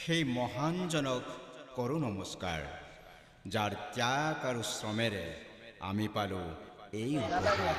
সেই মহানজনক কৰোঁ নমস্কাৰ, যাৰ ত্যাগ আৰু শ্ৰমেৰে আমি পালোঁ এই উপহাৰ।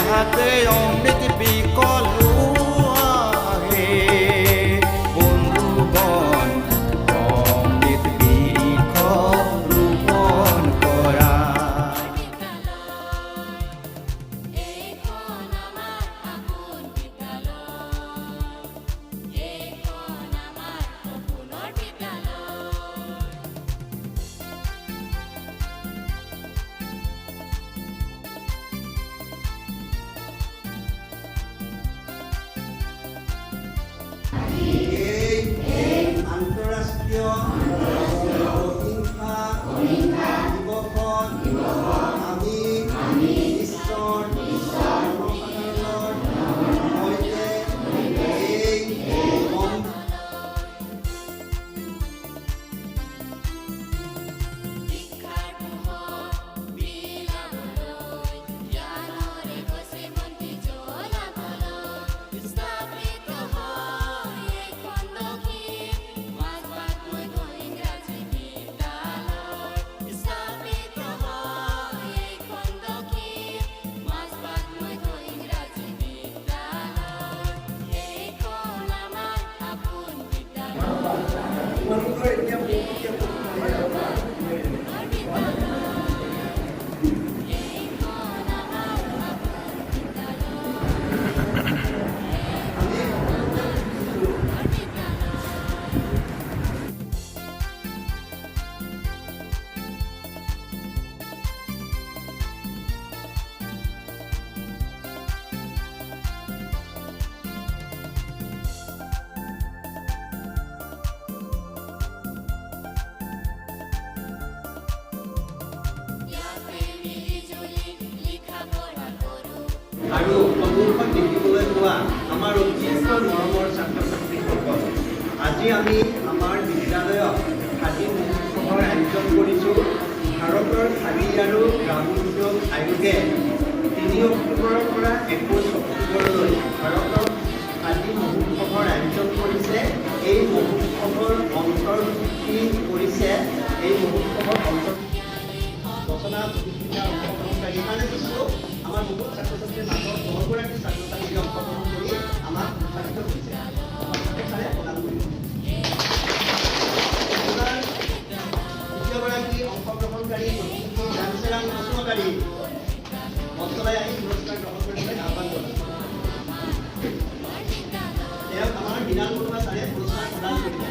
হাতে অমৃত বিকলুয়া হে বন্ধুগণ, অমৃত বৃক্ষ ৰোপণ কৰা। আন্তঃৰাষ্ট্ৰীয় অহিংসা দিৱসত আমি ঈশ্বৰ জনসাধাৰণৰ সৈতে এই আৰু সন্মুখত দেখিবলৈ পোৱা আমাৰ অত্যন্ত মৰমৰ ছাত্ৰ ছাত্ৰীসকল, আজি আমি আমাৰ বিদ্যালয়ত খাদী মহোৎসৱৰ আয়োজন কৰিছোঁ। ভাৰতৰ খাদী আৰু গ্ৰামোদ্যোগ আয়োগে 3 অক্টোবৰৰ পৰা 21 অক্টোবৰলৈ ভাৰতত খাদী মহোৎসৱৰ আয়োজন কৰিছে। এই মহোৎসৱৰ অন্তৰ্ভুক্তি কৰিছে ৰচনা প্ৰতিযোগিতা অংশগ্ৰহণকাৰী মানে দিছোঁ। আমাৰ বহুত ছাত্ৰ ছাত্ৰীৰ মাজত 10গৰাকী ছাত্ৰ ছাত্ৰীয়ে অংশগ্ৰহণ কৰি আমাক উৎসাহিত কৰিছে। ছাৰে প্ৰদান কৰিব। দ্বিতীয়গৰাকী অংশগ্ৰহণকাৰী ঝানসিৰাম বসুমতাৰী মঞ্চলৈ আহি পুৰস্কাৰ গ্ৰহণ কৰিবলৈ আহ্বান জনাইছোঁ। তেওঁক আমাৰ মৃণাল বৰুৱা ছাৰে পুৰস্কাৰ প্ৰদান কৰিব।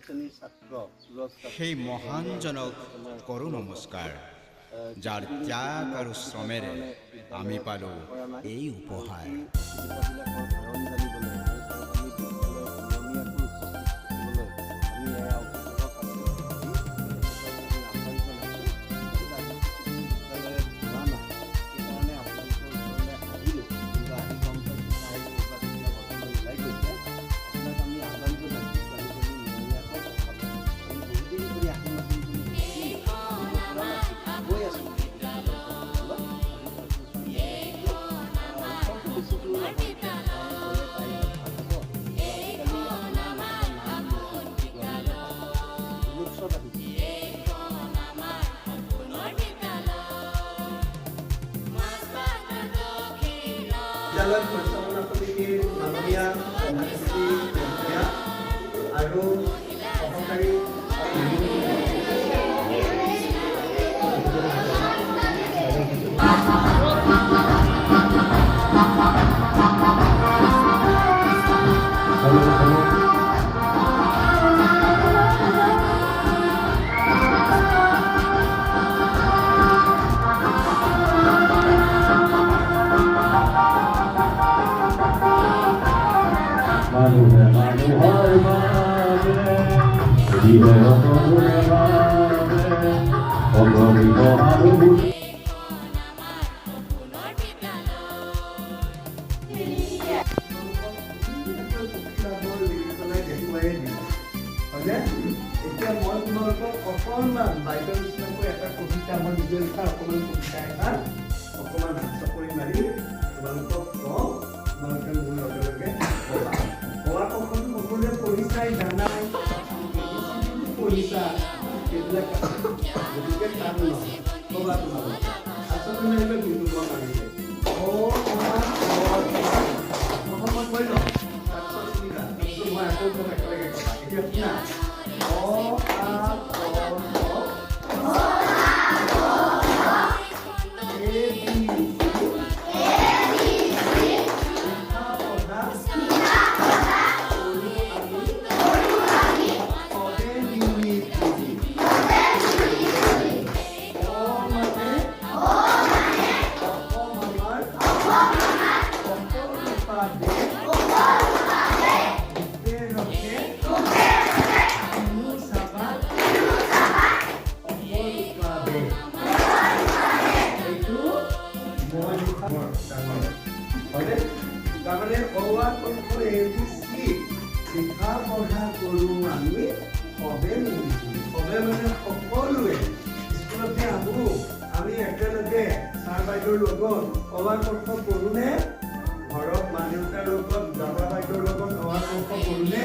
শ্ৰেণীৰ ছাত্ৰ পুৰস্কাৰ সেই মহানজনক কৰোঁ নমস্কাৰ, যাৰ ত্যাগ আৰু শ্ৰমেৰে আমি পালোঁ এই উপহাৰ। সুবিধাবিলাকৰ কাৰণ জানিবলৈ আৰু আমি বিদ্যালয়ৰ নিয়মীয়াকৈ উপস্থিত থাকিবলৈ আমি এয়া অভিভাৱক আছোঁ বিদ্যালয়ত যোৱা নাই, সেইকাৰণে আপোনালোকৰ ওচৰলৈ আহিলোঁ। কিন্তু আহি গম পাইছোঁ তাই ক'ৰবাত এতিয়া বৰ্তমান ওলাই গৈছে। আপোনাক আমি আহ্বান জনাইছোঁ ছোৱালীজনী নিয়মীয়াকৈ পঢ়াব। আমি বহুত দেৰি কৰি আহিম আহিম বুলি গৈ আছোঁ। বিদ্যালয় পৰিচালনা সমিতিৰ মাননীয় সভাপতি মহোদয়া আৰু সহকাৰী এতিয়া মই তোমালোকক অকণমান বাইদেউৰ নিচিনাকৈ এটা কবিতা মই নিজৰ লিখা অকণমান কবিতা এটা অকণমান হাত চাপৰি মাৰি তোমালোকক কওঁ, তোমালোকে মোৰ লগে লগে ক'বা। কোৱা কথাটো সকলোৱে পঢ়িছাই জানাই, পঢ়িছা সেইবিলাক গতিকে টান নহয়। ক'বা তোমালোকে আচলতে মাৰিলে দুইটো কোৱা মাৰিলে অকণমান কৈ লওঁ, তাৰপিছত শুনিবা, তাৰপিছত মই আকৌ ক'ম একেলগে ক'বা। এতিয়া শুনা তাৰমানে অৱা ক লিখা পঢ়া কৰোঁ আমি সবে মিলি, সবে মানে সকলোৱে স্কুলতে আহোঁ, আমি একেলগে ছাৰ বাইদেউৰ লগত অৱা ক পঢ়োনে, ঘৰত মা দেউতাৰ লগত দাদা বাইদেউৰ লগত অৱা ক পঢ়োনে,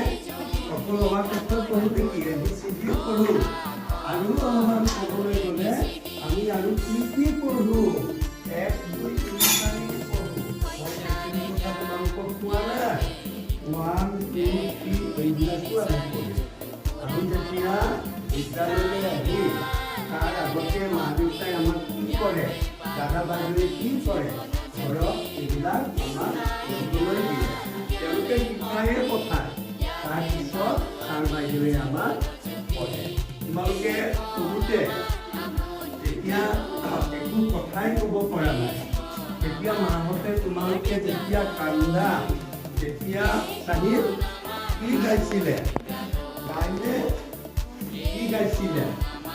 সকলো অৱা ক পঢ়োঁ নেকি ABCD পঢ়োঁ। আৰু অলপমান ক'বলৈ গ'লে আমি আৰু কি পঢ়োঁ, 1 2 3 4 পঢ়োঁ। তোমালোকক কোৱা নাই 1 2 3 এইবিলাকো আমি পঢ়োঁ। আমি যেতিয়া বিদ্যালয়লৈ আহি তাৰ আগতে মা দেউতাই আমাক কি কৰে, দাদা বাইদেৱে কি কৰে, ঘৰত এইবিলাক আমাক পঢ়িবলৈ দিয়ে। তেওঁলোকে শিকায়ে পঠায়, তাৰপিছত ছাৰ বাইদেৱে আমাক পঢ়ে। তোমালোকে পঢ়োঁতে এতিয়া একো কথাই ক'ব পৰা নাই। তেতিয়া মাহঁতে তোমালোকে যেতিয়া কান্দা তেতিয়া চাহিব কি গাইছিলে, গাইনে কি গাইছিলে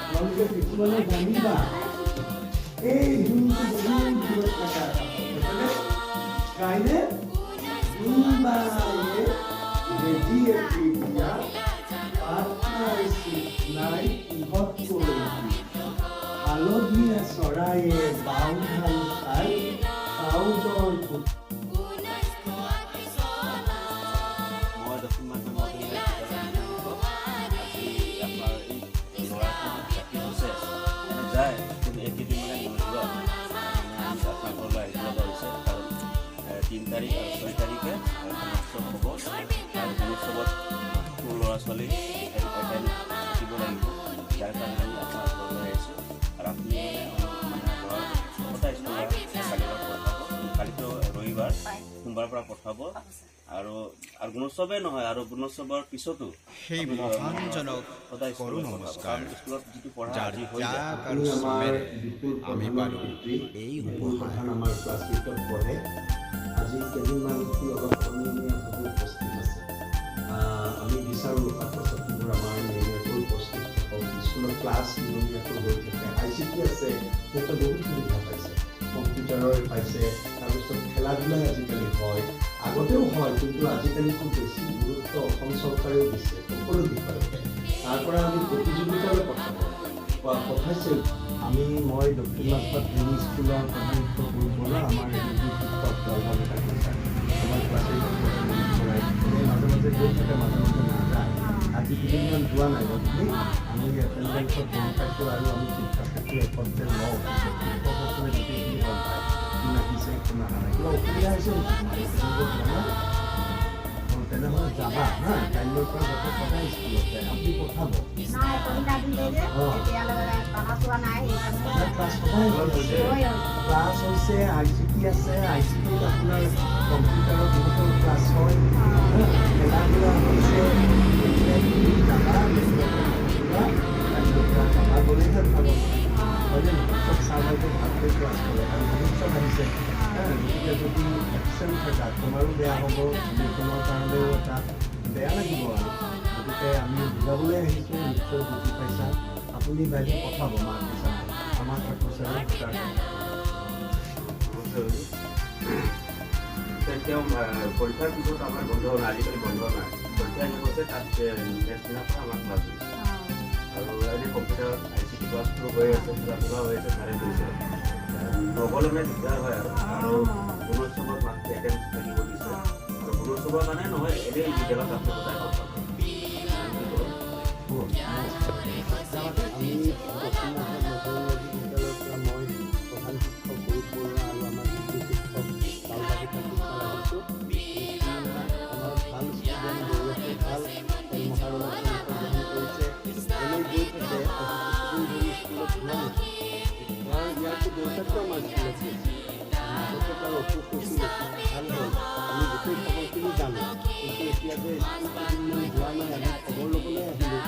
তোমালোকে কিছুমানে জানিবা। এই যোনটো বহুত দূৰত থকা গাইনে বেজি এটি দিয়া নাই ইহঁত কৰিবি, হালধীয়া চৰায়ে বাওঁধান খাই চাউজৰ মই দশমমান আজি আপোনাৰ এই ল'ৰাটো চাকৰি হৈছে যায়, কিন্তু এইকেইদিন মানে নোযোৱা আপোনাৰ ঘৰলৈ আহিব লগা হৈছে। কাৰণ 3 তাৰিখ আৰু 6 তাৰিখে গুণোৎসৱ হ'ব, আৰু গুণোৎসৱত সৰু ল'ৰা ছোৱালী এটেণ্ড থাকিব লাগিব। যাৰ কাৰণে আমি আপোনাৰ ঘৰলৈ আহিছোঁ। আৰু আপুনি মানে ল'ৰা সদায় স্কুলত কালিৰ পৰা পঠাব, কালিতো ৰবিবাৰ, সোমবাৰৰ পৰা পঠাব। আৰু গুণোৎসৱে নহয় আৰু গুণোৎসৱৰ পিছতো সেই আপুনি, মহানজনক সদায় কৰোঁ স্কুলত নমস্কাৰ। কাৰণ স্কুলত যিটো পঢ়া যাৰ আজি হৈ যায় ত্যাগ আৰু আপুনি আমাৰ শ্ৰমেৰে বিপুল আমি প্ৰধানৰ পালোঁ পিতৃ, এই বিপুল উপহাৰ। প্ৰধান আমাৰ ক্লাছ 8ত পঢ়ে। আজি কেইদিনমান সি অলপ অনিয়মীয়াভাৱে উপস্থিত আছে। আমি বিচাৰোঁ ছাত্ৰ ছাত্ৰীবোৰ আমাৰ নিয়মীয়াকৈ উপস্থিত থাকক, স্কুলত ক্লাছ নিয়মীয়াকৈ হৈ থাকে। ICT আছে, সিহঁতে বহুত সুবিধা পাইছে, কম্পিউটাৰৰ পাইছে, তাৰপিছত খেলা ধূলাই আজিকালি হয়, আগতেও হয়, কিন্তু আজিকালি খুব বেছি গুৰুত্ব অসম চৰকাৰেও দিছে সকলো বিষয়তে। তাৰ পৰা আমি প্ৰতিযোগিতালৈ পঠাইছে। মই দক্ষিণ মাছখোৱা ট্ৰেইনিং স্কুলৰ প্ৰধান শিক্ষক গুৰুপৰা আমাৰ হিন্দী শিক্ষক দলভাৱে কৈছে আমাৰ ক্লাছ 8ত পঢ়াই মাজে মাজে গৈ থাকে, মাজে মাজে নাযায়। আজি কেইদিনমান যোৱা নাই, গতিকে আমি এটেণ্ডেঞ্চত গম পাইছোঁ আৰু আমি শিক্ষাক্ষেত্ৰী একত্ৰে লওঁ, শিক্ষকসকলে গোটেইখিনি গম পায় কোন আহিছে কোন অহা নাই। কিবা অসুবিধা হৈছে নেকি? তেনেহ'লে যাবা হা, কাইলৈৰ পৰা যাতে সদায় স্কুলত যায়, আপুনি পঠাব। নাই পৰীক্ষা দিলে যে তেতিয়ালৈ পঢ়া চোৱা নাই সেইকাৰণে ক্লাছ সদায় হৈছে, ক্লাছ হৈছে, ICT আছে, ICT আপোনাৰ কম্পিউটাৰৰ বহুতো ক্লাছ হয়, খেলা ধূলা হৈছে, গতিকে তুমি যাবা, যাবা গ'লেহে ভাল হ'ব। হয়নে নহয়? চব ছাৰ বাইদেউ ভালকৈ ক্লাছ কৰে আৰু বহুত চব আহিছে। গতিকে যদি এবচেণ্ট থাকা তোমাৰো বেয়া হ'ব, যিকোনৰ কাৰণেও এটা বেয়া লাগিব আৰু গতিকে আমি বুজাবলৈ আহিছোঁ, নিশ্চয় বুজি পাইছা। আপুনি বাইদেউ পঠাব মাক হিচাপে আমাৰ তেওঁ পৰীক্ষাৰ পিছত আমাৰ বন্ধ হ'ল, আজিকালি বন্ধ নাই, পৰীক্ষা শেষ হৈছে, তাত নেক্সট দিনাৰ পৰা আমাৰ ক্লাছ হৈছে আৰু এনে কম্পিউটাৰত ICT ক্লাছটো হৈ আছে, কিবা কিবা হৈ আছে, ভালে হৈছে। নগ'লে মানে দিগদাৰ হয় আৰু গুণোৎসৱত মানুহ এটেণ্ডেঞ্চ থাকিব দিছে আৰু গুণোৎসৱৰ কাৰণে নহয়, এনেই বিদ্যালয়ত আপুনি সদায় লগ পাব। আমি দক্ষিণ মাছখোৱা নতুন বিদ্যালয়ৰ পৰা মই প্ৰধান শিক্ষক গুৰুপ বৰুৱা আৰু আমাৰ শিশু শিক্ষক লালবাগী থাকিব আহিছোঁ। আমাৰ ভাল ষ্টুডেণ্ট গৌৰৱে ভাল খেল মহাৰণত অংশগ্ৰহণ কৰিছে, এনেই গৈ থাকে স্কুলত যোৱা নাছিল। ইয়াৰতো দেউতাকটো আমাৰ স্কুলত গৈছে, মাজতে তাৰ অসুখ হৈছিল, ভাল হ'ল, আমি গোটেই খবৰখিনি জানো, কিন্তু এতিয়া যে স্কুল কেইদিনমান যোৱা নাই, আমি খবৰ ল'বলৈ আহিলোঁ।